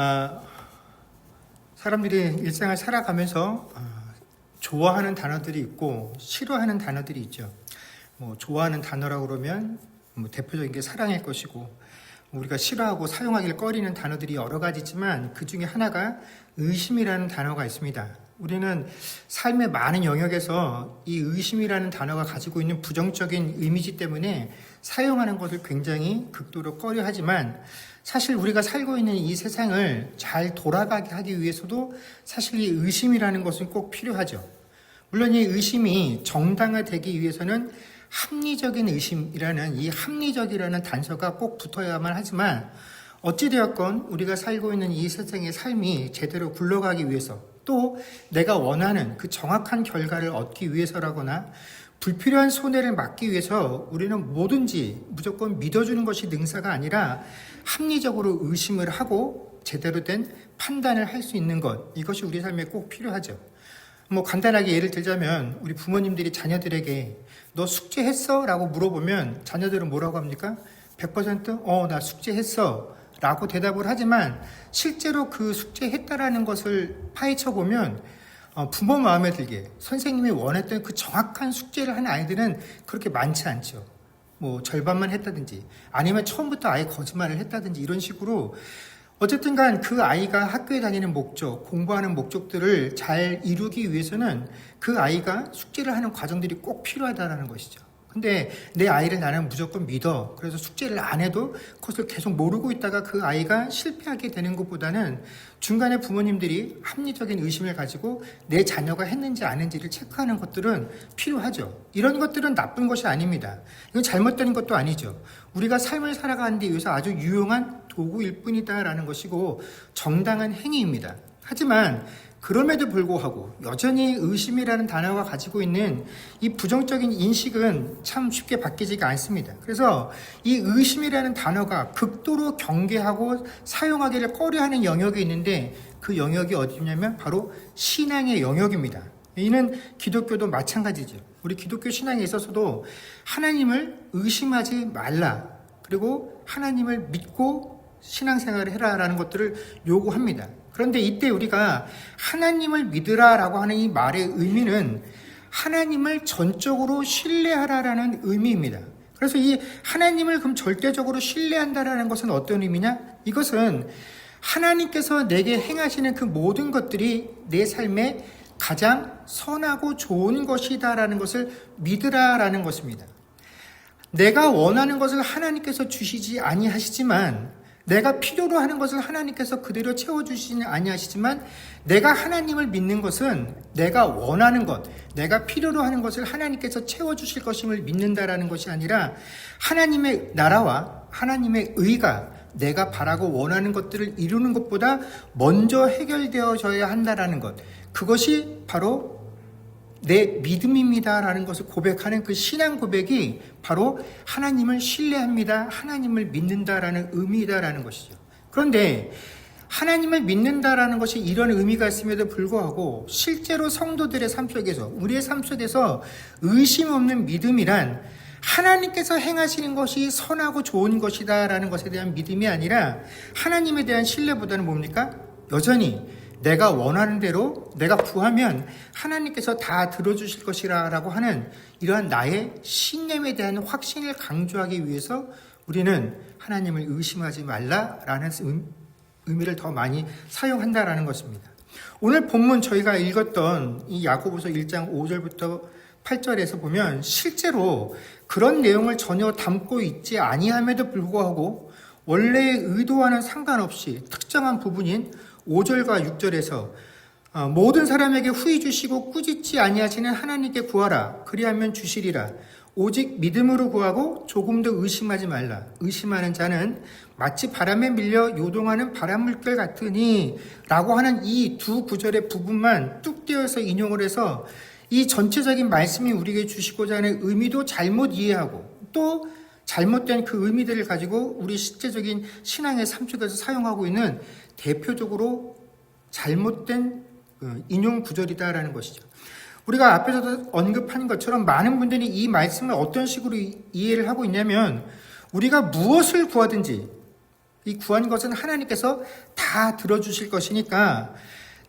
아, 사람들이 일상을 살아가면서 좋아하는 단어들이 있고 싫어하는 단어들이 있죠. 좋아하는 단어라고 그러면 대표적인 게 사랑일 것이고, 우리가 싫어하고 사용하길 꺼리는 단어들이 여러 가지지만 그 중에 하나가 의심이라는 단어가 있습니다. 우리는 삶의 많은 영역에서 이 의심이라는 단어가 가지고 있는 부정적인 이미지 때문에 사용하는 것을 굉장히 극도로 꺼려하지만, 사실 우리가 살고 있는 이 세상을 잘 돌아가게 하기 위해서도 사실 이 의심이라는 것은 꼭 필요하죠. 물론 이 의심이 정당화되기 위해서는 합리적인 의심이라는 이 합리적이라는 단서가 꼭 붙어야만 하지만, 어찌되었건 우리가 살고 있는 이 세상의 삶이 제대로 굴러가기 위해서, 또 내가 원하는 그 정확한 결과를 얻기 위해서라거나 불필요한 손해를 막기 위해서 우리는 뭐든지 무조건 믿어주는 것이 능사가 아니라 합리적으로 의심을 하고 제대로 된 판단을 할 수 있는 것, 이것이 우리 삶에 꼭 필요하죠. 간단하게 예를 들자면, 우리 부모님들이 자녀들에게 너 숙제했어? 라고 물어보면 자녀들은 뭐라고 합니까? 100% 나 숙제했어 라고 대답을 하지만, 실제로 그 숙제했다라는 것을 파헤쳐 보면 부모 마음에 들게 선생님이 원했던 그 정확한 숙제를 한 아이들은 그렇게 많지 않죠. 절반만 했다든지 아니면 처음부터 아예 거짓말을 했다든지 이런 식으로, 어쨌든 간 그 아이가 학교에 다니는 목적, 공부하는 목적들을 잘 이루기 위해서는 그 아이가 숙제를 하는 과정들이 꼭 필요하다는 것이죠. 근데 내 아이를 나는 무조건 믿어, 그래서 숙제를 안 해도 그것을 계속 모르고 있다가 그 아이가 실패하게 되는 것보다는 중간에 부모님들이 합리적인 의심을 가지고 내 자녀가 했는지 안 했는지를 체크하는 것들은 필요하죠. 이런 것들은 나쁜 것이 아닙니다. 이건 잘못된 것도 아니죠. 우리가 삶을 살아가는 데 위해서 아주 유용한 도구일 뿐이다라는 것이고 정당한 행위입니다. 하지만 그럼에도 불구하고 여전히 의심이라는 단어가 가지고 있는 이 부정적인 인식은 참 쉽게 바뀌지가 않습니다. 그래서 이 의심이라는 단어가 극도로 경계하고 사용하기를 꺼려하는 영역이 있는데, 그 영역이 어디냐면 바로 신앙의 영역입니다. 이는 기독교도 마찬가지죠. 우리 기독교 신앙에 있어서도 하나님을 의심하지 말라, 그리고 하나님을 믿고 신앙생활을 해라라는 것들을 요구합니다. 그런데 이때 우리가 하나님을 믿으라라고 하는 이 말의 의미는 하나님을 전적으로 신뢰하라라는 의미입니다. 그래서 이 하나님을 그럼 절대적으로 신뢰한다라는 것은 어떤 의미냐? 이것은 하나님께서 내게 행하시는 그 모든 것들이 내 삶에 가장 선하고 좋은 것이다라는 것을 믿으라라는 것입니다. 내가 원하는 것을 하나님께서 주시지 아니하시지만, 내가 필요로 하는 것을 하나님께서 그대로 채워주시지 아니하시지만, 내가 하나님을 믿는 것은 내가 원하는 것, 내가 필요로 하는 것을 하나님께서 채워주실 것임을 믿는다라는 것이 아니라, 하나님의 나라와 하나님의 의가 내가 바라고 원하는 것들을 이루는 것보다 먼저 해결되어져야 한다라는 것, 그것이 바로 내 믿음입니다라는 것을 고백하는 그 신앙 고백이 바로 하나님을 신뢰합니다, 하나님을 믿는다라는 의미다라는 것이죠. 그런데 하나님을 믿는다라는 것이 이런 의미가 있음에도 불구하고, 실제로 성도들의 삶 속에서, 우리의 삶 속에서 의심 없는 믿음이란 하나님께서 행하시는 것이 선하고 좋은 것이다라는 것에 대한 믿음이 아니라, 하나님에 대한 신뢰보다는 뭡니까? 여전히 내가 원하는 대로 내가 구하면 하나님께서 다 들어주실 것이라고 하는 이러한 나의 신념에 대한 확신을 강조하기 위해서 우리는 하나님을 의심하지 말라라는 의미를 더 많이 사용한다라는 것입니다. 오늘 본문 저희가 읽었던 이 야고보서 1장 5절부터 8절에서 보면 실제로 그런 내용을 전혀 담고 있지 아니함에도 불구하고, 원래의 의도와는 상관없이 특정한 부분인 5절과 6절에서 모든 사람에게 후히 주시고 꾸짖지 아니하시는 하나님께 구하라, 그리하면 주시리라. 오직 믿음으로 구하고 조금도 의심하지 말라. 의심하는 자는 마치 바람에 밀려 요동하는 바람물결 같으니 라고 하는 이 두 구절의 부분만 뚝 떼어서 인용을 해서 이 전체적인 말씀이 우리에게 주시고자 하는 의미도 잘못 이해하고, 또 잘못된 그 의미들을 가지고 우리 실제적인 신앙의 삶 속에서 사용하고 있는 대표적으로 잘못된 인용 구절이다라는 것이죠. 우리가 앞에서도 언급한 것처럼 많은 분들이 이 말씀을 어떤 식으로 이해를 하고 있냐면, 우리가 무엇을 구하든지 이 구한 것은 하나님께서 다 들어주실 것이니까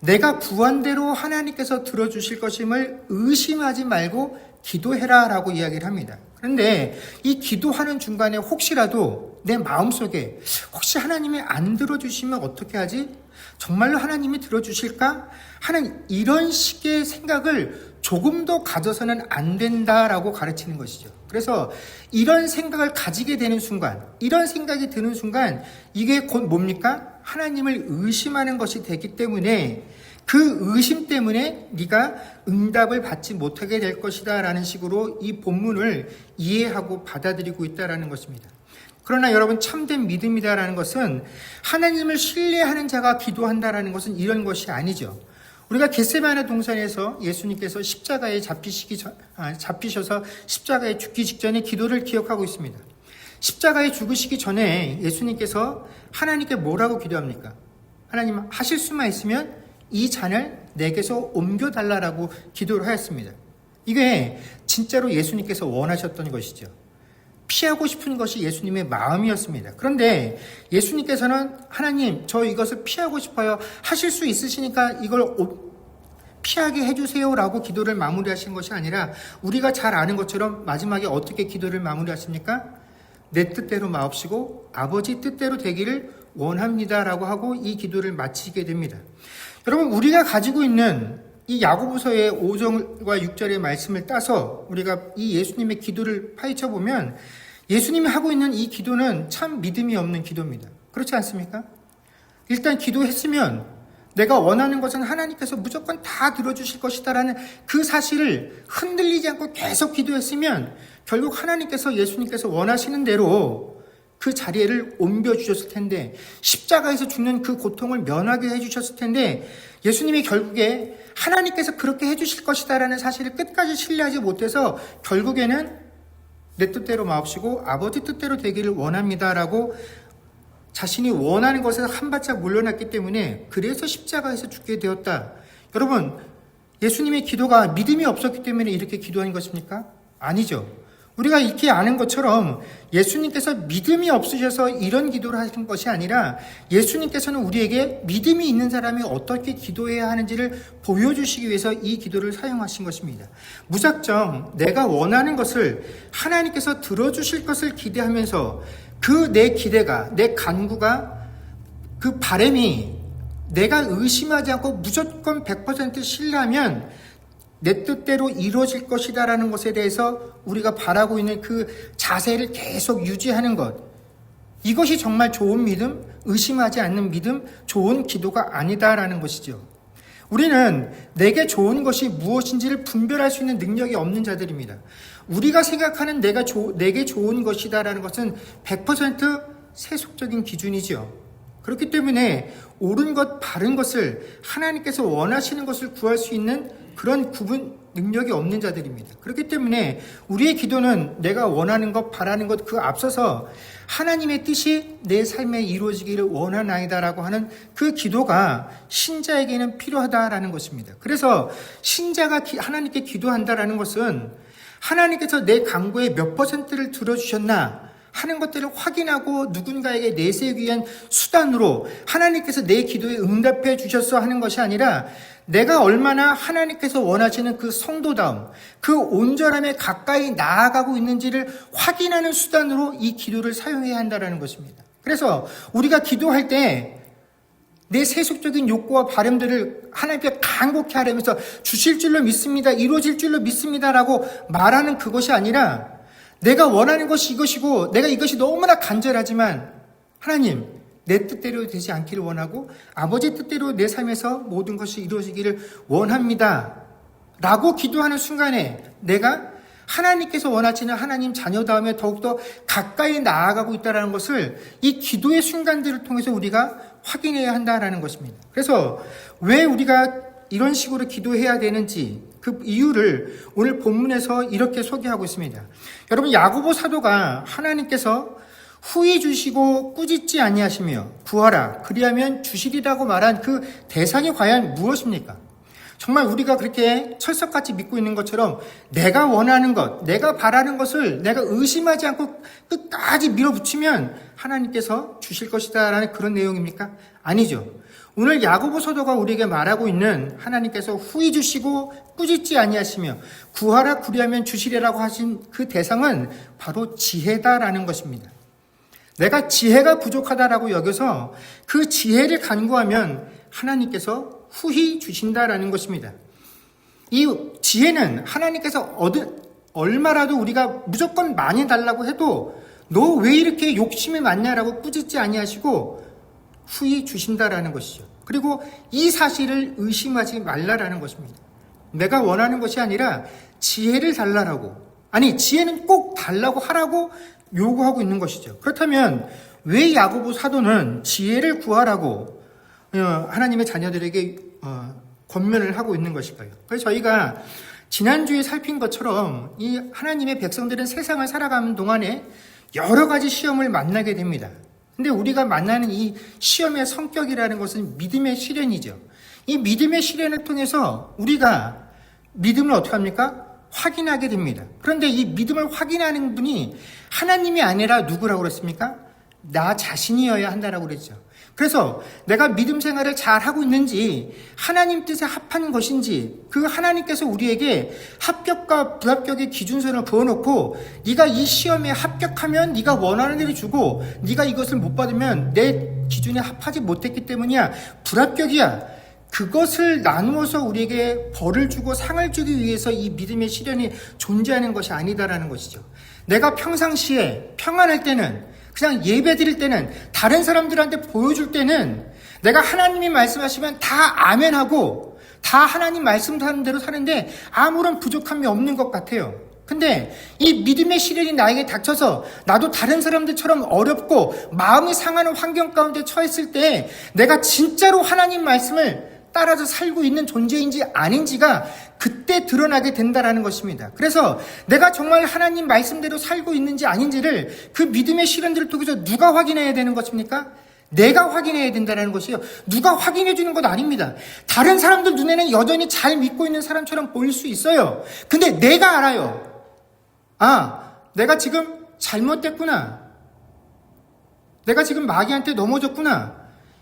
내가 구한 대로 하나님께서 들어주실 것임을 의심하지 말고 기도해라 라고 이야기를 합니다. 그런데 이 기도하는 중간에 혹시라도 내 마음속에 혹시 하나님이 안 들어주시면 어떻게 하지? 정말로 하나님이 들어주실까? 하는 이런 식의 생각을 조금 더 가져서는 안 된다라고 가르치는 것이죠. 그래서 이런 생각을 가지게 되는 순간, 이런 생각이 드는 순간 이게 곧 뭡니까? 하나님을 의심하는 것이 되기 때문에 그 의심 때문에 네가 응답을 받지 못하게 될 것이다 라는 식으로 이 본문을 이해하고 받아들이고 있다는 것입니다. 그러나 여러분, 참된 믿음이다라는 것은 하나님을 신뢰하는 자가 기도한다라는 것은 이런 것이 아니죠. 우리가 겟세마네 동산에서 예수님께서 십자가에 잡히셔서 십자가에 죽기 직전에 기도를 기억하고 있습니다. 십자가에 죽으시기 전에 예수님께서 하나님께 뭐라고 기도합니까? 하나님, 하실 수만 있으면 이 잔을 내게서 옮겨달라고 기도를 하였습니다. 이게 진짜로 예수님께서 원하셨던 것이죠. 피하고 싶은 것이 예수님의 마음이었습니다. 그런데 예수님께서는 하나님, 저 이것을 피하고 싶어요. 하실 수 있으시니까 이걸 피하게 해주세요 라고 기도를 마무리하신 것이 아니라 우리가 잘 아는 것처럼 마지막에 어떻게 기도를 마무리하십니까? 내 뜻대로 마옵시고 아버지 뜻대로 되기를 원합니다 라고 하고 이 기도를 마치게 됩니다. 여러분, 우리가 가지고 있는 이 야고보서의 5절과 6절의 말씀을 따서 우리가 이 예수님의 기도를 파헤쳐 보면 예수님이 하고 있는 이 기도는 참 믿음이 없는 기도입니다. 그렇지 않습니까? 일단 기도했으면 내가 원하는 것은 하나님께서 무조건 다 들어주실 것이다라는 그 사실을 흔들리지 않고 계속 기도했으면 결국 하나님께서 예수님께서 원하시는 대로 그 자리를 옮겨주셨을 텐데, 십자가에서 죽는 그 고통을 면하게 해주셨을 텐데, 예수님이 결국에 하나님께서 그렇게 해주실 것이다라는 사실을 끝까지 신뢰하지 못해서 결국에는 내 뜻대로 마옵시고 아버지 뜻대로 되기를 원합니다라고 자신이 원하는 것에서 한 발짝 물러났기 때문에 그래서 십자가에서 죽게 되었다. 여러분, 예수님의 기도가 믿음이 없었기 때문에 이렇게 기도한 것입니까? 아니죠. 우리가 이렇게 아는 것처럼 예수님께서 믿음이 없으셔서 이런 기도를 하신 것이 아니라 예수님께서는 우리에게 믿음이 있는 사람이 어떻게 기도해야 하는지를 보여주시기 위해서 이 기도를 사용하신 것입니다. 무작정 내가 원하는 것을 하나님께서 들어주실 것을 기대하면서 그 내 기대가, 내 간구가, 그 바람이 내가 의심하지 않고 무조건 100% 신뢰하면 내 뜻대로 이루어질 것이다라는 것에 대해서 우리가 바라고 있는 그 자세를 계속 유지하는 것, 이것이 정말 좋은 믿음, 의심하지 않는 믿음, 좋은 기도가 아니다라는 것이죠. 우리는 내게 좋은 것이 무엇인지를 분별할 수 있는 능력이 없는 자들입니다. 우리가 생각하는 내게 좋은 것이다라는 것은 100% 세속적인 기준이죠. 그렇기 때문에 옳은 것, 바른 것을 하나님께서 원하시는 것을 구할 수 있는 그런 구분 능력이 없는 자들입니다. 그렇기 때문에 우리의 기도는 내가 원하는 것, 바라는 것 그 앞서서 하나님의 뜻이 내 삶에 이루어지기를 원하나이다라고 하는 그 기도가 신자에게는 필요하다라는 것입니다. 그래서 신자가 하나님께 기도한다라는 것은 하나님께서 내 간구의 몇 %를 들어주셨나 하는 것들을 확인하고 누군가에게 내세우기 위한 수단으로 하나님께서 내 기도에 응답해 주셨어 하는 것이 아니라 내가 얼마나 하나님께서 원하시는 그 성도다움, 그 온전함에 가까이 나아가고 있는지를 확인하는 수단으로 이 기도를 사용해야 한다는 것입니다. 그래서 우리가 기도할 때 내 세속적인 욕구와 바람들을 하나님께 간곡히 하려면서 주실 줄로 믿습니다, 이루어질 줄로 믿습니다라고 말하는 그것이 아니라 내가 원하는 것이 이것이고 내가 이것이 너무나 간절하지만 하나님, 내 뜻대로 되지 않기를 원하고 아버지 뜻대로 내 삶에서 모든 것이 이루어지기를 원합니다 라고 기도하는 순간에 내가 하나님께서 원하시는 하나님 자녀다움에 더욱더 가까이 나아가고 있다는 것을 이 기도의 순간들을 통해서 우리가 확인해야 한다는 것입니다. 그래서 왜 우리가 이런 식으로 기도해야 되는지 그 이유를 오늘 본문에서 이렇게 소개하고 있습니다. 여러분, 야고보 사도가 하나님께서 후히 주시고 꾸짖지 아니하시며 구하라 그리하면 주시리라고 말한 그 대상이 과연 무엇입니까? 정말 우리가 그렇게 철석같이 믿고 있는 것처럼 내가 원하는 것, 내가 바라는 것을 내가 의심하지 않고 끝까지 밀어붙이면 하나님께서 주실 것이다 라는 그런 내용입니까? 아니죠. 오늘 야고보 사도가 우리에게 말하고 있는 하나님께서 후히 주시고 꾸짖지 아니하시며 구하라 그리하면 주시리라고 하신 그 대상은 바로 지혜다라는 것입니다. 내가 지혜가 부족하다라고 여겨서 그 지혜를 간구하면 하나님께서 후히 주신다라는 것입니다. 이 지혜는 하나님께서 얼마라도 우리가 무조건 많이 달라고 해도 너 왜 이렇게 욕심이 많냐라고 꾸짖지 아니하시고 후히 주신다라는 것이죠. 그리고 이 사실을 의심하지 말라라는 것입니다. 내가 원하는 것이 아니라 지혜를 달라라고, 아니 지혜는 꼭 달라고 하라고 요구하고 있는 것이죠. 그렇다면 왜 야고보 사도는 지혜를 구하라고 하나님의 자녀들에게 권면을 하고 있는 것일까요? 그래서 저희가 지난주에 살핀 것처럼 이 하나님의 백성들은 세상을 살아가는 동안에 여러 가지 시험을 만나게 됩니다. 근데 우리가 만나는 이 시험의 성격이라는 것은 믿음의 시련이죠. 이 믿음의 시련을 통해서 우리가 믿음을 어떻게 합니까? 확인하게 됩니다. 그런데 이 믿음을 확인하는 분이 하나님이 아니라 누구라고 그랬습니까? 나 자신이어야 한다라고 그랬죠. 그래서 내가 믿음 생활을 잘 하고 있는지, 하나님 뜻에 합한 것인지, 그 하나님께서 우리에게 합격과 불합격의 기준선을 그어놓고 네가 이 시험에 합격하면 네가 원하는 대로 주고 네가 이것을 못 받으면 내 기준에 합하지 못했기 때문이야, 불합격이야. 그것을 나누어서 우리에게 벌을 주고 상을 주기 위해서 이 믿음의 시련이 존재하는 것이 아니다라는 것이죠. 내가 평상시에 평안할 때는, 그냥 예배 드릴 때는, 다른 사람들한테 보여줄 때는 내가 하나님이 말씀하시면 다 아멘하고 다 하나님 말씀하는 대로 사는데 아무런 부족함이 없는 것 같아요. 근데 이 믿음의 시련이 나에게 닥쳐서 나도 다른 사람들처럼 어렵고 마음이 상하는 환경 가운데 처했을 때 내가 진짜로 하나님 말씀을 따라서 살고 있는 존재인지 아닌지가 그때 드러나게 된다라는 것입니다. 그래서 내가 정말 하나님 말씀대로 살고 있는지 아닌지를 그 믿음의 시련들을 통해서 누가 확인해야 되는 것입니까? 내가 확인해야 된다는 것이요. 누가 확인해 주는 것 아닙니다. 다른 사람들 눈에는 여전히 잘 믿고 있는 사람처럼 보일 수 있어요. 근데 내가 알아요. 아, 내가 지금 잘못됐구나. 내가 지금 마귀한테 넘어졌구나.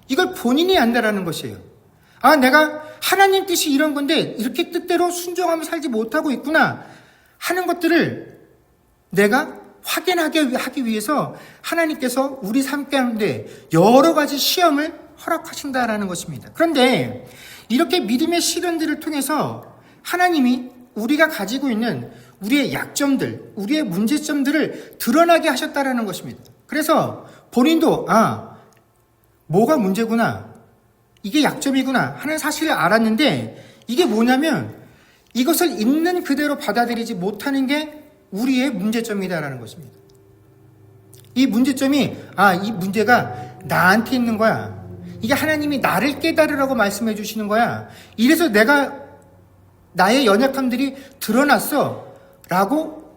이걸 본인이 안다라는 것이에요. 아, 내가 하나님 뜻이 이런 건데 이렇게 뜻대로 순종하며 살지 못하고 있구나 하는 것들을 내가 확인하게 하기 위해서 하나님께서 우리 삶 가운데 여러 가지 시험을 허락하신다라는 것입니다. 그런데 이렇게 믿음의 시련들을 통해서 하나님이 우리가 가지고 있는 우리의 약점들, 우리의 문제점들을 드러나게 하셨다라는 것입니다. 그래서 본인도 뭐가 문제구나, 이게 약점이구나 하는 사실을 알았는데, 이게 뭐냐면 이것을 있는 그대로 받아들이지 못하는 게 우리의 문제점이다라는 것입니다. 이 문제점이 이 문제가 나한테 있는 거야. 이게 하나님이 나를 깨달으라고 말씀해 주시는 거야. 이래서 나의 연약함들이 드러났어 라고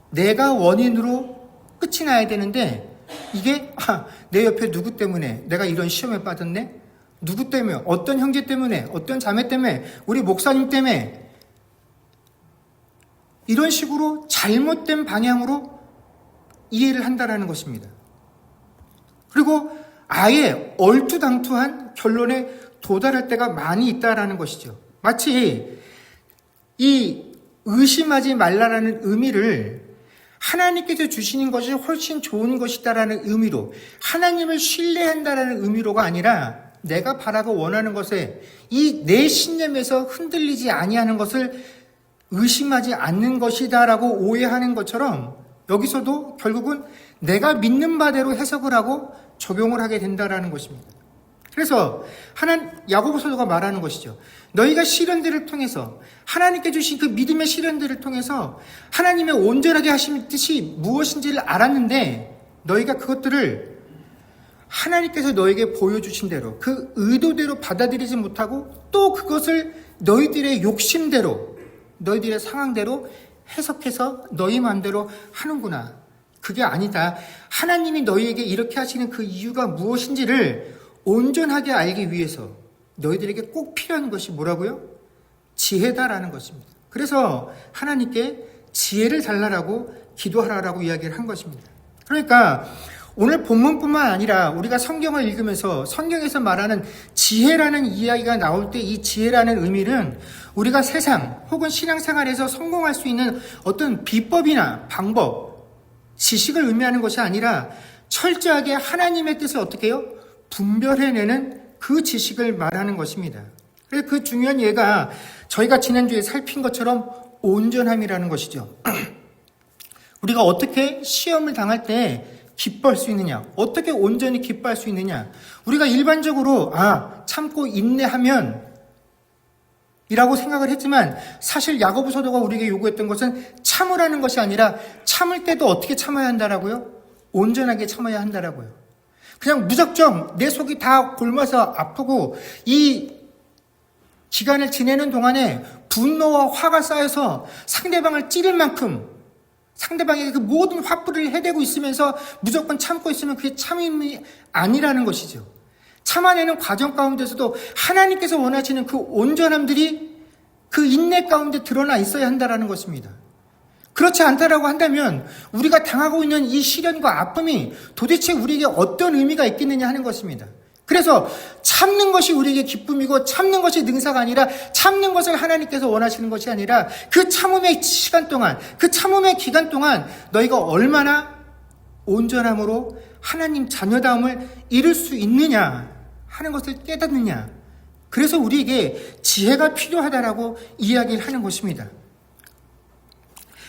내가 원인으로 끝이 나야 되는데, 이게 내 옆에 누구 때문에 내가 이런 시험에 빠졌네? 누구 때문에, 어떤 형제 때문에, 어떤 자매 때문에, 우리 목사님 때문에, 이런 식으로 잘못된 방향으로 이해를 한다라는 것입니다. 그리고 아예 얼토당토한 결론에 도달할 때가 많이 있다라는 것이죠. 마치 이 의심하지 말라라는 의미를 하나님께서 주시는 것이 훨씬 좋은 것이다라는 의미로, 하나님을 신뢰한다라는 의미로가 아니라 내가 바라고 원하는 것에 이 내 신념에서 흔들리지 아니하는 것을 의심하지 않는 것이다라고 오해하는 것처럼 여기서도 결국은 내가 믿는 바대로 해석을 하고 적용을 하게 된다라는 것입니다. 그래서 야고보 사도가 말하는 것이죠. 너희가 시련들을 통해서, 하나님께 주신 그 믿음의 시련들을 통해서 하나님의 온전하게 하신 뜻이 무엇인지를 알았는데 너희가 그것들을 하나님께서 너에게 보여주신 대로, 그 의도대로 받아들이지 못하고 또 그것을 너희들의 욕심대로, 너희들의 상황대로 해석해서 너희 마음대로 하는구나. 그게 아니다. 하나님이 너희에게 이렇게 하시는 그 이유가 무엇인지를 온전하게 알기 위해서 너희들에게 꼭 필요한 것이 뭐라고요? 지혜다라는 것입니다. 그래서 하나님께 지혜를 달라라고 기도하라라고 이야기를 한 것입니다. 그러니까 오늘 본문뿐만 아니라 우리가 성경을 읽으면서 성경에서 말하는 지혜라는 이야기가 나올 때 이 지혜라는 의미는 우리가 세상 혹은 신앙생활에서 성공할 수 있는 어떤 비법이나 방법, 지식을 의미하는 것이 아니라 철저하게 하나님의 뜻을 어떻게 해요? 분별해내는 그 지식을 말하는 것입니다. 그래서 그 중요한 예가 저희가 지난주에 살핀 것처럼 온전함이라는 것이죠. 우리가 어떻게 시험을 당할 때 기뻐할 수 있느냐, 어떻게 온전히 기뻐할 수 있느냐. 우리가 일반적으로 참고 인내하면 이라고 생각을 했지만 사실 야고보 사도가 우리에게 요구했던 것은 참으라는 것이 아니라 참을 때도 어떻게 참아야 한다라고요? 온전하게 참아야 한다라고요. 그냥 무작정 내 속이 다 곪아서 아프고 이 기간을 지내는 동안에 분노와 화가 쌓여서 상대방을 찌를 만큼 상대방에게 그 모든 화풀이를 해대고 있으면서 무조건 참고 있으면 그게 참음이 아니라는 것이죠. 참아내는 과정 가운데서도 하나님께서 원하시는 그 온전함들이 그 인내 가운데 드러나 있어야 한다는 것입니다. 그렇지 않다라고 한다면 우리가 당하고 있는 이 시련과 아픔이 도대체 우리에게 어떤 의미가 있겠느냐 하는 것입니다. 그래서 참는 것이 우리에게 기쁨이고 참는 것이 능사가 아니라 참는 것을 하나님께서 원하시는 것이 아니라 그 참음의 시간 동안, 그 참음의 기간 동안 너희가 얼마나 온전함으로 하나님 자녀다움을 이룰 수 있느냐 하는 것을 깨닫느냐. 그래서 우리에게 지혜가 필요하다라고 이야기를 하는 것입니다.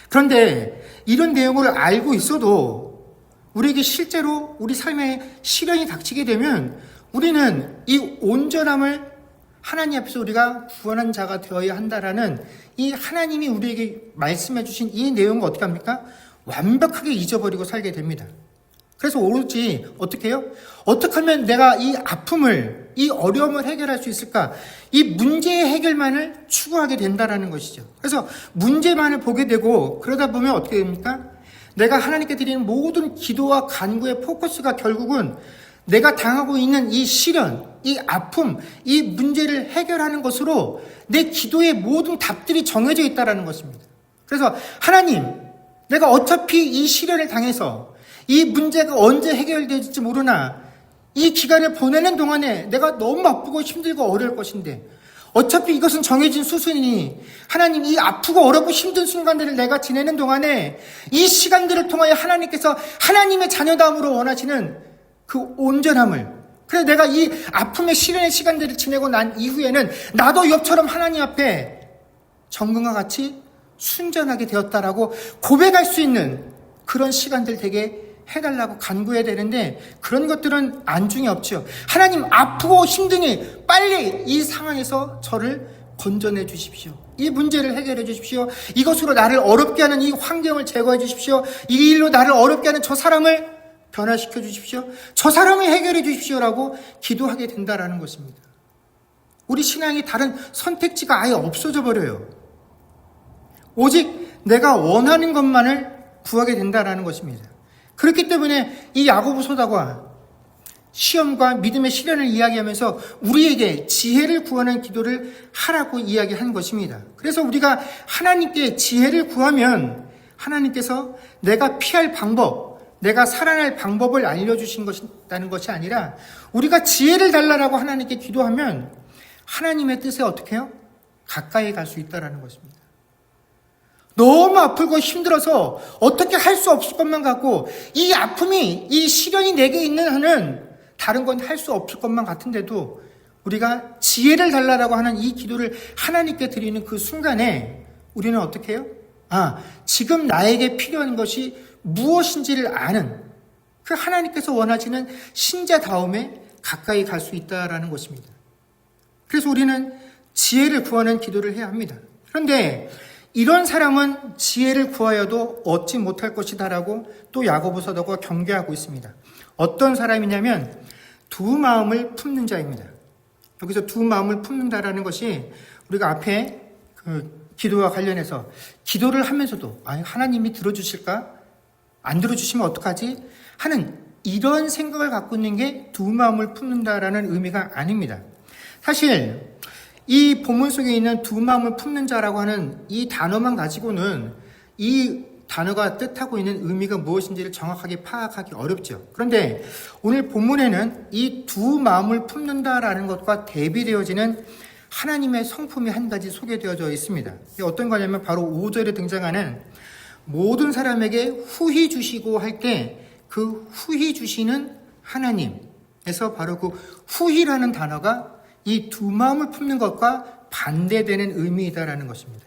그런데 이런 내용을 알고 있어도 우리에게 실제로 우리 삶에 시련이 닥치게 되면 우리는 이 온전함을 하나님 앞에서 우리가 구원한 자가 되어야 한다라는 이 하나님이 우리에게 말씀해 주신 이 내용을 어떻게 합니까? 완벽하게 잊어버리고 살게 됩니다. 그래서 오로지 어떻게 해요? 어떻게 하면 내가 이 아픔을, 이 어려움을 해결할 수 있을까? 이 문제의 해결만을 추구하게 된다라는 것이죠. 그래서 문제만을 보게 되고 그러다 보면 어떻게 됩니까? 내가 하나님께 드리는 모든 기도와 간구의 포커스가 결국은 내가 당하고 있는 이 시련, 이 아픔, 이 문제를 해결하는 것으로 내 기도의 모든 답들이 정해져 있다는 것입니다. 그래서 하나님, 내가 어차피 이 시련을 당해서 이 문제가 언제 해결될지 모르나 이 기간을 보내는 동안에 내가 너무 아프고 힘들고 어려울 것인데 어차피 이것은 정해진 수순이니 하나님 이 아프고 어렵고 힘든 순간들을 내가 지내는 동안에 이 시간들을 통하여 하나님께서 하나님의 자녀다움으로 원하시는 그 온전함을, 그래서 내가 이 아픔의 시련의 시간들을 지내고 난 이후에는 나도 욥처럼 하나님 앞에 정금과 같이 순전하게 되었다라고 고백할 수 있는 그런 시간들 되게 해달라고 간구해야 되는데 그런 것들은 안중에 없죠. 하나님 아프고 힘드니 빨리 이 상황에서 저를 건져내 주십시오. 이 문제를 해결해 주십시오. 이것으로 나를 어렵게 하는 이 환경을 제거해 주십시오. 이 일로 나를 어렵게 하는 저 사람을 변화시켜 주십시오. 저 사람을 해결해 주십시오라고 기도하게 된다라는 것입니다. 우리 신앙이 다른 선택지가 아예 없어져 버려요. 오직 내가 원하는 것만을 구하게 된다라는 것입니다. 그렇기 때문에 이 야고보 서다가 시험과 믿음의 시련을 이야기하면서 우리에게 지혜를 구하는 기도를 하라고 이야기한 것입니다. 그래서 우리가 하나님께 지혜를 구하면 하나님께서 내가 피할 방법, 내가 살아날 방법을 알려주신 것이라는 것이 아니라 우리가 지혜를 달라고 하나님께 기도하면 하나님의 뜻에 어떻게 해요? 가까이 갈 수 있다는 것입니다. 너무 아프고 힘들어서 어떻게 할 수 없을 것만 같고 이 아픔이, 이 시련이 내게 있는 한은 다른 건 할 수 없을 것만 같은데도 우리가 지혜를 달라고 하는 이 기도를 하나님께 드리는 그 순간에 우리는 어떻게 해요? 지금 나에게 필요한 것이 무엇인지를 아는 그 하나님께서 원하시는 신자다움에 가까이 갈 수 있다라는 것입니다. 그래서 우리는 지혜를 구하는 기도를 해야 합니다. 그런데 이런 사람은 지혜를 구하여도 얻지 못할 것이다라고 또 야고보 사도가 경계하고 있습니다. 어떤 사람이냐면 두 마음을 품는 자입니다. 여기서 두 마음을 품는다라는 것이 우리가 앞에 그 기도와 관련해서 기도를 하면서도 하나님이 들어주실까? 안 들어주시면 어떡하지? 하는 이런 생각을 갖고 있는 게 두 마음을 품는다라는 의미가 아닙니다. 사실 이 본문 속에 있는 두 마음을 품는 자라고 하는 이 단어만 가지고는 이 단어가 뜻하고 있는 의미가 무엇인지를 정확하게 파악하기 어렵죠. 그런데 오늘 본문에는 이 두 마음을 품는다라는 것과 대비되어지는 하나님의 성품이 한 가지 소개되어져 있습니다. 이게 어떤 거냐면 바로 5절에 등장하는 모든 사람에게 후히 주시고 할 때 그 후히 주시는 하나님에서 바로 그 후히라는 단어가 이 두 마음을 품는 것과 반대되는 의미이다라는 것입니다.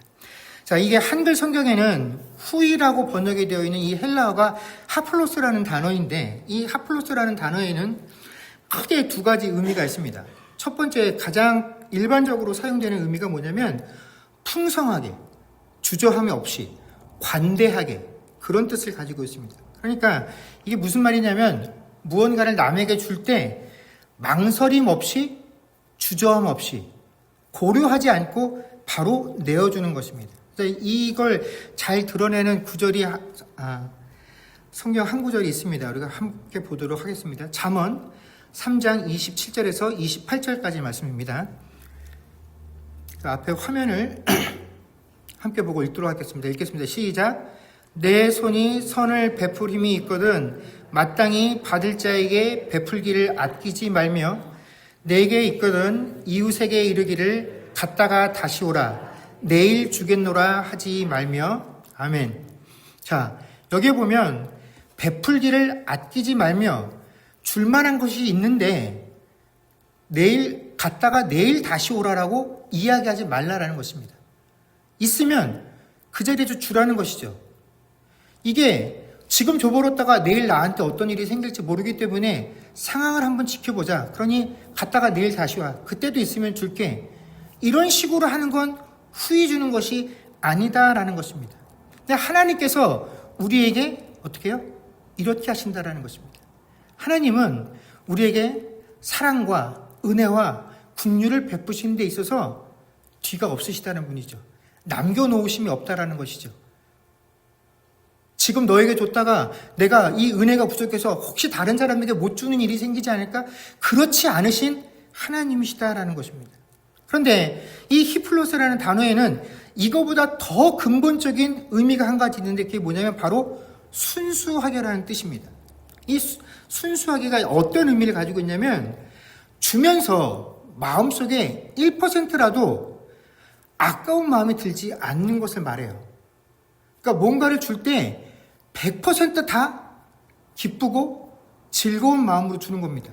자, 이게 한글 성경에는 후히라고 번역이 되어 있는 이 헬라어가 하플로스라는 단어인데 이 하플로스라는 단어에는 크게 두 가지 의미가 있습니다. 첫 번째 가장 일반적으로 사용되는 의미가 뭐냐면 풍성하게, 주저함이 없이, 관대하게 그런 뜻을 가지고 있습니다. 그러니까 이게 무슨 말이냐면 무언가를 남에게 줄 때 망설임 없이, 주저함 없이, 고려하지 않고 바로 내어주는 것입니다. 이걸 잘 드러내는 구절이 성경 한 구절이 있습니다. 우리가 함께 보도록 하겠습니다. 잠언 3장 27절에서 28절까지 말씀입니다. 앞에 화면을 함께 보고 읽도록 하겠습니다. 읽겠습니다. 시작. 내 손이 선을 베풀 힘이 있거든 마땅히 받을 자에게 베풀기를 아끼지 말며 내게 있거든 이웃에게 이르기를 갔다가 다시 오라 내일 주겠노라 하지 말며. 아멘. 자, 여기에 보면 베풀기를 아끼지 말며 줄 만한 것이 있는데 내일 갔다가 내일 다시 오라라고 이야기하지 말라라는 것입니다. 있으면 그 자리에 주라는 것이죠. 이게 지금 줘버렸다가 내일 나한테 어떤 일이 생길지 모르기 때문에 상황을 한번 지켜보자. 그러니 갔다가 내일 다시 와. 그때도 있으면 줄게. 이런 식으로 하는 건 후히 주는 것이 아니다라는 것입니다. 근데 하나님께서 우리에게 어떻게 해요? 이렇게 하신다라는 것입니다. 하나님은 우리에게 사랑과 은혜와 긍휼을 베푸시는 데 있어서 뒤가 없으시다는 분이죠. 남겨놓으심이 없다라는 것이죠. 지금 너에게 줬다가 내가 이 은혜가 부족해서 혹시 다른 사람에게 못 주는 일이 생기지 않을까? 그렇지 않으신 하나님이시다라는 것입니다. 그런데 이 히플로스라는 단어에는 이거보다 더 근본적인 의미가 한 가지 있는데 그게 뭐냐면 바로 순수하게라는 뜻입니다. 이 순수하게가 어떤 의미를 가지고 있냐면 주면서 마음속에 1%라도 아까운 마음이 들지 않는 것을 말해요. 그러니까 뭔가를 줄 때 100% 기쁘고 즐거운 마음으로 주는 겁니다.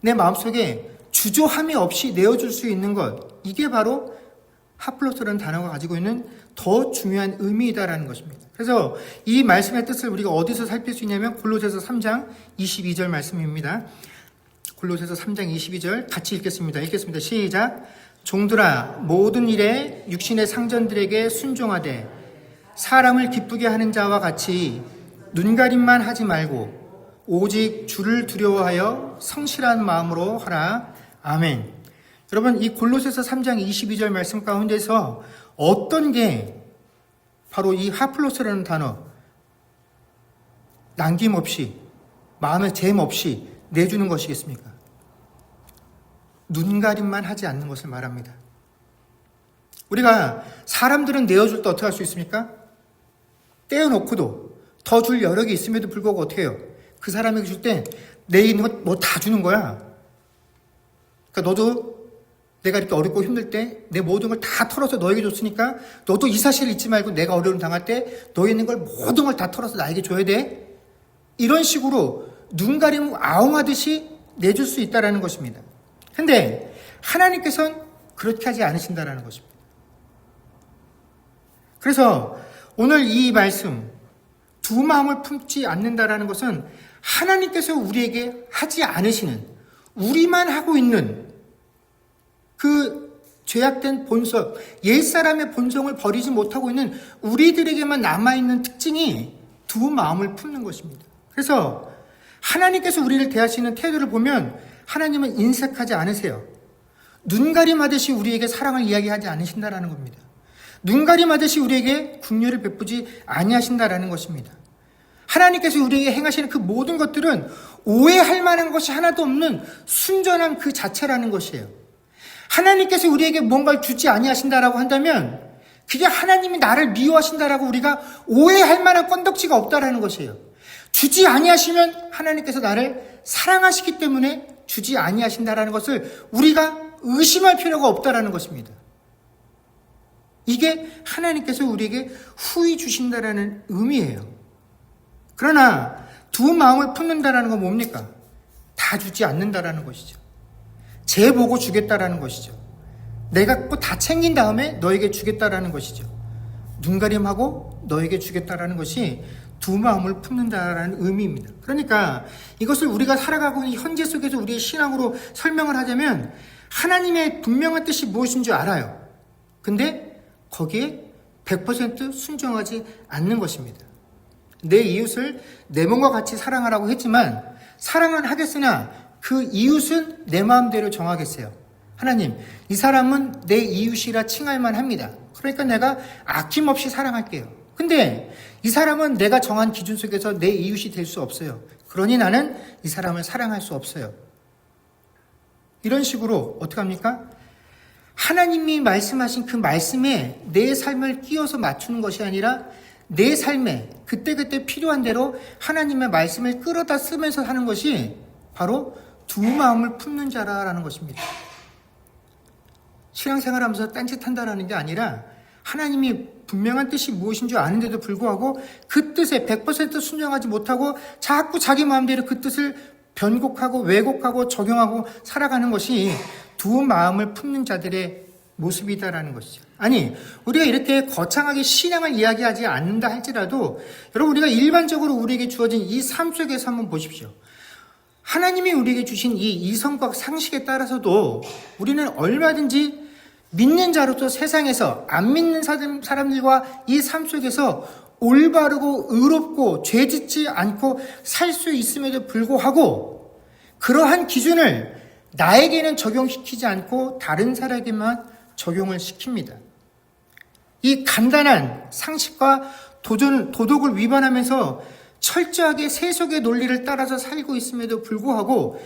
내 마음속에 주저함이 없이 내어줄 수 있는 것, 이게 바로 하플로스라는 단어가 가지고 있는 더 중요한 의미이다라는 것입니다. 그래서 이 말씀의 뜻을 우리가 어디서 살필 수 있냐면 골로새서 3장 22절 말씀입니다. 골로새서 3장 22절 같이 읽겠습니다. 시작. 종들아 모든 일에 육신의 상전들에게 순종하되 사람을 기쁘게 하는 자와 같이 눈가림만 하지 말고 오직 주를 두려워하여 성실한 마음으로 하라. 아멘. 여러분, 이 골로새서 3장 22절 말씀 가운데서 어떤 게 바로 이 하플로스라는 단어, 남김없이, 마음에 잼 없이 내주는 것이겠습니까? 눈가림만 하지 않는 것을 말합니다. 우리가 사람들은 내어줄 때 어떻게 할 수 있습니까? 떼어놓고도 더 줄 여력이 있음에도 불구하고 어떻게 해요? 그 사람에게 줄 때 내 있는 것 뭐 다 주는 거야. 그러니까 너도 내가 이렇게 어렵고 힘들 때 내 모든 걸 다 털어서 너에게 줬으니까 너도 이 사실을 잊지 말고 내가 어려움 당할 때 너에 있는 걸 모든 걸 다 털어서 나에게 줘야 돼. 이런 식으로 눈 가리고 아웅하듯이 내줄 수 있다는 것입니다. 근데 하나님께서는 그렇게 하지 않으신다는 것입니다. 그래서 오늘 이 말씀, 두 마음을 품지 않는다라는 것은 하나님께서 우리에게 하지 않으시는, 우리만 하고 있는 그 죄악된 본성, 옛사람의 본성을 버리지 못하고 있는 우리들에게만 남아있는 특징이 두 마음을 품는 것입니다. 그래서 하나님께서 우리를 대하시는 태도를 보면 하나님은 인색하지 않으세요. 눈가림하듯이 우리에게 사랑을 이야기하지 않으신다라는 겁니다. 눈가림하듯이 우리에게 긍휼을 베푸지 아니하신다라는 것입니다. 하나님께서 우리에게 행하시는 그 모든 것들은 오해할 만한 것이 하나도 없는 순전한 그 자체라는 것이에요. 하나님께서 우리에게 뭔가를 주지 아니하신다라고 한다면 그게 하나님이 나를 미워하신다라고 우리가 오해할 만한 건덕지가 없다라는 것이에요. 주지 아니하시면 하나님께서 나를 사랑하시기 때문에 주지 아니하신다라는 것을 우리가 의심할 필요가 없다라는 것입니다. 이게 하나님께서 우리에게 후히 주신다라는 의미예요. 그러나 두 마음을 품는다라는 건 뭡니까? 다 주지 않는다라는 것이죠. 재보고 주겠다라는 것이죠. 내가 다 챙긴 다음에 너에게 주겠다라는 것이죠. 눈가림하고 너에게 주겠다라는 것이 두 마음을 품는다라는 의미입니다. 그러니까 이것을 우리가 살아가고 있는 현재 속에서 우리의 신앙으로 설명을 하자면 하나님의 분명한 뜻이 무엇인 줄 알아요. 근데 거기에 100% 순종하지 않는 것입니다. 내 이웃을 내 몸과 같이 사랑하라고 했지만 사랑은 하겠으나 그 이웃은 내 마음대로 정하겠어요. 하나님, 이 사람은 내 이웃이라 칭할 만합니다. 그러니까 내가 아낌없이 사랑할게요. 근데 이 사람은 내가 정한 기준 속에서 내 이웃이 될 수 없어요. 그러니 나는 이 사람을 사랑할 수 없어요. 이런 식으로 어떻게 합니까? 하나님이 말씀하신 그 말씀에 내 삶을 끼워서 맞추는 것이 아니라 내 삶에 그때그때 필요한 대로 하나님의 말씀을 끌어다 쓰면서 사는 것이 바로 두 마음을 품는 자라는 것입니다. 신앙생활하면서 딴짓한다라는 게 아니라 하나님이 분명한 뜻이 무엇인 줄 아는데도 불구하고 그 뜻에 100% 순종하지 못하고 자꾸 자기 마음대로 그 뜻을 변곡하고 왜곡하고 적용하고 살아가는 것이 두 마음을 품는 자들의 모습이다라는 것이죠. 아니, 우리가 이렇게 거창하게 신앙을 이야기하지 않는다 할지라도 여러분, 우리가 일반적으로 우리에게 주어진 이 삶 속에서 한번 보십시오. 하나님이 우리에게 주신 이 이성과 상식에 따라서도 우리는 얼마든지 믿는 자로서 세상에서 안 믿는 사람들과 이 삶 속에서 올바르고 의롭고 죄짓지 않고 살 수 있음에도 불구하고 그러한 기준을 나에게는 적용시키지 않고 다른 사람에게만 적용을 시킵니다. 이 간단한 상식과 도덕을 위반하면서 철저하게 세속의 논리를 따라서 살고 있음에도 불구하고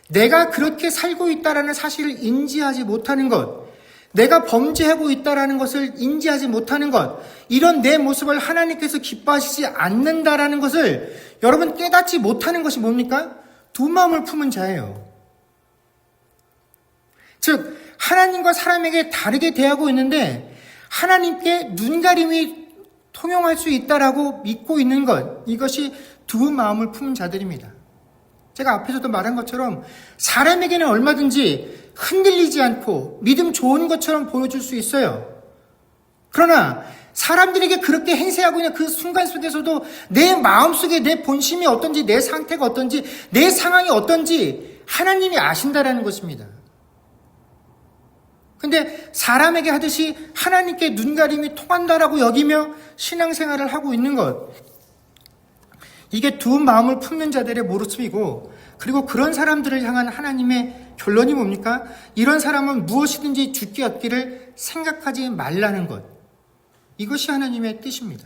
내가 그렇게 살고 있다는 사실을 인지하지 못하는 것, 내가 범죄하고 있다는 것을 인지하지 못하는 것, 이런 내 모습을 하나님께서 기뻐하시지 않는다라는 것을 여러분 깨닫지 못하는 것이 뭡니까? 두 마음을 품은 자예요. 즉 하나님과 사람에게 다르게 대하고 있는데 하나님께 눈가림이 통용할 수 있다라고 믿고 있는 것, 이것이 두 마음을 품은 자들입니다. 제가 앞에서도 말한 것처럼 사람에게는 얼마든지 흔들리지 않고 믿음 좋은 것처럼 보여줄 수 있어요. 그러나 사람들에게 그렇게 행세하고 있는 그 순간 속에서도 내 마음속에 내 본심이 어떤지, 내 상태가 어떤지, 내 상황이 어떤지 하나님이 아신다라는 것입니다. 근데 사람에게 하듯이 하나님께 눈가림이 통한다라고 여기며 신앙생활을 하고 있는 것, 이게 두 마음을 품는 자들의 모습이고, 그리고 그런 사람들을 향한 하나님의 결론이 뭡니까? 이런 사람은 무엇이든지 죽기 얻기를 생각하지 말라는 것, 이것이 하나님의 뜻입니다.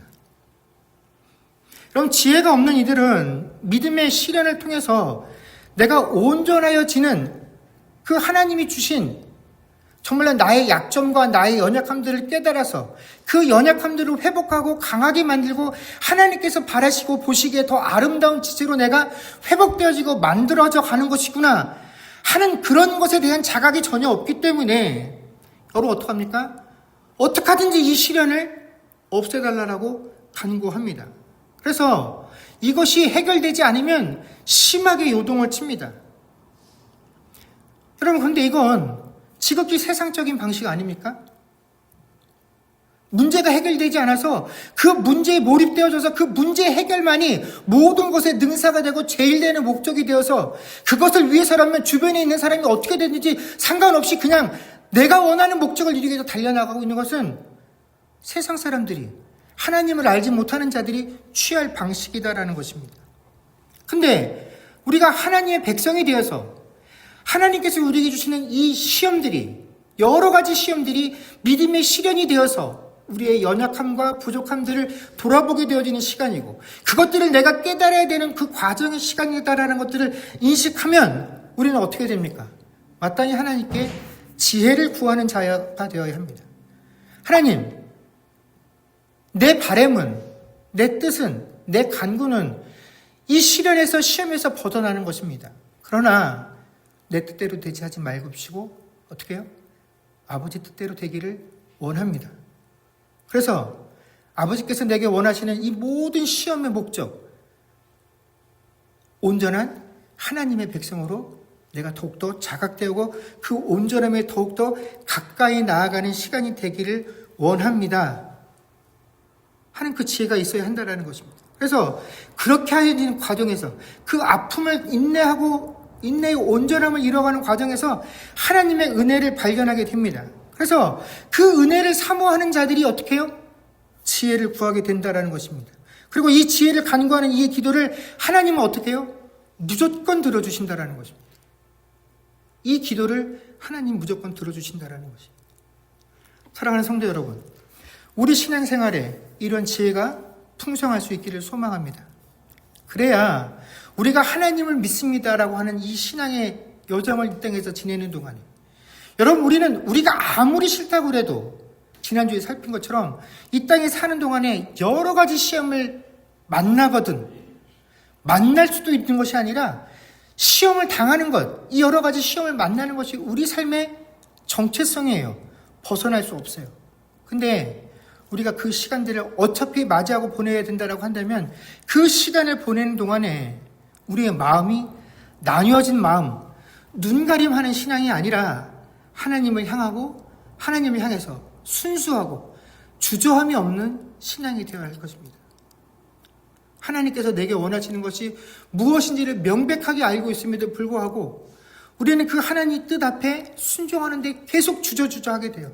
그럼 지혜가 없는 이들은 믿음의 시련을 통해서 내가 온전하여지는 그 하나님이 주신 정말 나의 약점과 나의 연약함들을 깨달아서 그 연약함들을 회복하고 강하게 만들고 하나님께서 바라시고 보시기에 더 아름다운 지체로 내가 회복되어지고 만들어져 가는 것이구나 하는 그런 것에 대한 자각이 전혀 없기 때문에 여러분 어떡합니까? 어떻게 하든지 이 시련을 없애달라고 간구합니다. 그래서 이것이 해결되지 않으면 심하게 요동을 칩니다. 여러분, 근데 이건 지극히 세상적인 방식 아닙니까? 문제가 해결되지 않아서 그 문제에 몰입되어져서 그 문제 해결만이 모든 것의 능사가 되고 제일 되는 목적이 되어서 그것을 위해서라면 주변에 있는 사람이 어떻게 되는지 상관없이 그냥 내가 원하는 목적을 이루기 위해서 달려나가고 있는 것은 세상 사람들이, 하나님을 알지 못하는 자들이 취할 방식이다라는 것입니다. 근데 우리가 하나님의 백성이 되어서 하나님께서 우리에게 주시는 이 시험들이, 여러 가지 시험들이 믿음의 시련이 되어서 우리의 연약함과 부족함들을 돌아보게 되어지는 시간이고, 그것들을 내가 깨달아야 되는 그 과정의 시간이다라는 것들을 인식하면 우리는 어떻게 됩니까? 마땅히 하나님께 지혜를 구하는 자가 되어야 합니다. 하나님, 내 바람은, 내 뜻은, 내 간구는 이 시련에서 시험에서 벗어나는 것입니다. 그러나 내 뜻대로 되지 하지 말고시고 어떻게 해요? 아버지 뜻대로 되기를 원합니다. 그래서 아버지께서 내게 원하시는 이 모든 시험의 목적, 온전한 하나님의 백성으로 내가 더욱더 자각되고 그 온전함에 더욱더 가까이 나아가는 시간이 되기를 원합니다 하는 그 지혜가 있어야 한다는 것입니다. 그래서 그렇게 하는 과정에서 그 아픔을 인내의 온전함을 이뤄가는 과정에서 하나님의 은혜를 발견하게 됩니다. 그래서 그 은혜를 사모하는 자들이 어떻게 해요? 지혜를 구하게 된다는 것입니다. 그리고 이 지혜를 간구하는 이 기도를 하나님은 어떻게 해요? 무조건 들어주신다는 것입니다. 이 기도를 하나님 무조건 들어주신다는 것입니다. 사랑하는 성도 여러분, 우리 신앙생활에 이런 지혜가 풍성할 수 있기를 소망합니다. 그래야 우리가 하나님을 믿습니다라고 하는 이 신앙의 여정을 이 땅에서 지내는 동안에, 여러분, 우리가 아무리 싫다고 해도 지난주에 살핀 것처럼 이 땅에 사는 동안에 여러 가지 시험을 만나거든 만날 수도 있는 것이 아니라 시험을 당하는 것, 이 여러 가지 시험을 만나는 것이 우리 삶의 정체성이에요. 벗어날 수 없어요. 근데 우리가 그 시간들을 어차피 맞이하고 보내야 된다고 한다면 그 시간을 보내는 동안에 우리의 마음이 나뉘어진 마음, 눈가림하는 신앙이 아니라 하나님을 향하고 하나님을 향해서 순수하고 주저함이 없는 신앙이 되어야 할 것입니다. 하나님께서 내게 원하시는 것이 무엇인지를 명백하게 알고 있음에도 불구하고 우리는 그 하나님 뜻 앞에 순종하는데 계속 주저하게 돼요.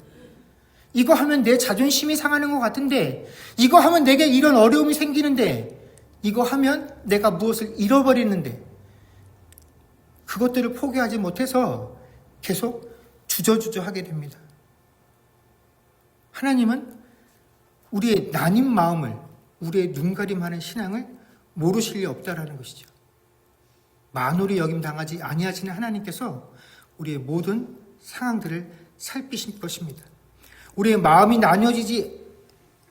이거 하면 내 자존심이 상하는 것 같은데, 이거 하면 내게 이런 어려움이 생기는데, 이거 하면 내가 무엇을 잃어버리는데, 그것들을 포기하지 못해서 계속 주저하게 됩니다. 하나님은 우리의 나뉜 마음을, 우리의 눈가림하는 신앙을 모르실 리 없다라는 것이죠. 만홀히 여김당하지 아니하시는 하나님께서 우리의 모든 상황들을 살피실 것입니다. 우리의 마음이 나뉘어지지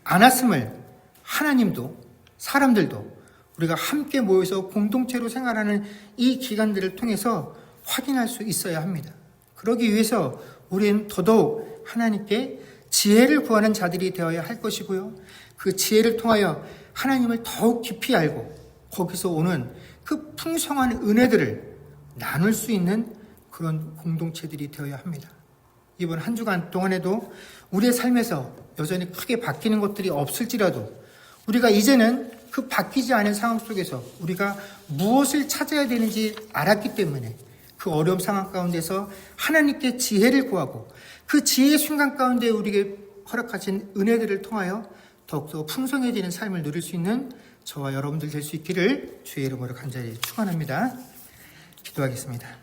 않았음을 하나님도 사람들도 우리가 함께 모여서 공동체로 생활하는 이 기간들을 통해서 확인할 수 있어야 합니다. 그러기 위해서 우리는 더더욱 하나님께 지혜를 구하는 자들이 되어야 할 것이고요. 그 지혜를 통하여 하나님을 더욱 깊이 알고 거기서 오는 그 풍성한 은혜들을 나눌 수 있는 그런 공동체들이 되어야 합니다. 이번 한 주간 동안에도 우리의 삶에서 여전히 크게 바뀌는 것들이 없을지라도 우리가 이제는 그 바뀌지 않은 상황 속에서 우리가 무엇을 찾아야 되는지 알았기 때문에 그 어려움 상황 가운데서 하나님께 지혜를 구하고 그 지혜의 순간 가운데 우리에게 허락하신 은혜들을 통하여 더욱더 풍성해지는 삶을 누릴 수 있는 저와 여러분들 될 수 있기를 주의 이름으로 간절히 축원합니다. 기도하겠습니다.